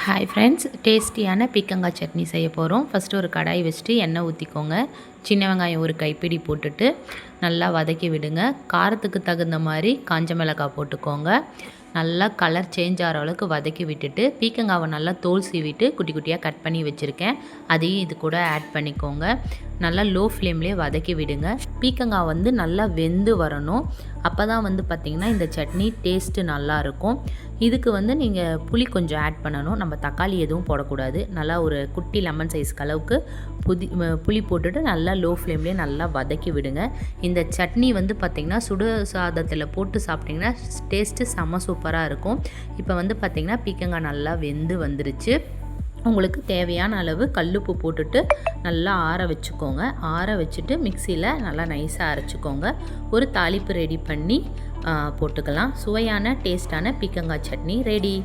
Hi friends, டேஸ்டியான பீக்கங்காய் சட்னி செய்ய போகிறோம். ஃபஸ்ட்டு ஒரு கடாய் வச்சுட்டு எண்ணெய் ஊற்றிக்கோங்க. சின்ன வெங்காயம் ஒரு கைப்பிடி போட்டுட்டு நல்லா வதக்கி விடுங்க. காரத்துக்கு தகுந்த மாதிரி காஞ்ச மிளகாய் போட்டுக்கோங்க. நல்லா கலர் சேஞ்ச் ஆகிற அளவுக்கு வதக்கி விட்டுட்டு பீக்கங்காவை நல்லா தோல் சீவிட்டு குட்டி குட்டியாக கட் பண்ணி வச்சுருக்கேன். அதையும் இது கூட ஆட் பண்ணிக்கோங்க. நல்லா லோ ஃப்ளேம்லேயே வதக்கி விடுங்க. பீக்கங்காய் வந்து நல்லா வெந்து வரணும். அப்போ தான் வந்து பார்த்திங்கன்னா இந்த சட்னி டேஸ்ட்டு நல்லாயிருக்கும். இதுக்கு வந்து நீங்கள் புளி கொஞ்சம் ஆட் பண்ணணும். நம்ம தக்காளி எதுவும் போடக்கூடாது. நல்லா ஒரு குட்டி லெமன் சைஸ்க்கு அளவுக்கு புளி போட்டுட்டு நல்லா லோ ஃப்ளேம்லேயே நல்லா வதக்கி விடுங்க. இந்த சட்னி வந்து பார்த்திங்கன்னா சுடு சாதத்தில் போட்டு சாப்பிட்டிங்கன்னா டேஸ்ட்டு செம்ம சூப்பராக இருக்கும். இப்போ வந்து பார்த்திங்கன்னா பீக்கங்காய் நல்லா வெந்து வந்துருச்சு. உங்களுக்கு தேவையான அளவு கல்லுப்பு போட்டுட்டு நல்லா ஆற வச்சுக்கோங்க. ஆற வச்சுட்டு மிக்சியில் நல்லா நைஸாக அரைச்சிக்கோங்க. ஒரு தாளிப்பு ரெடி பண்ணி போட்டுக்கலாம். சுவையான டேஸ்டான பீக்கங்காய் சட்னி ரெடி.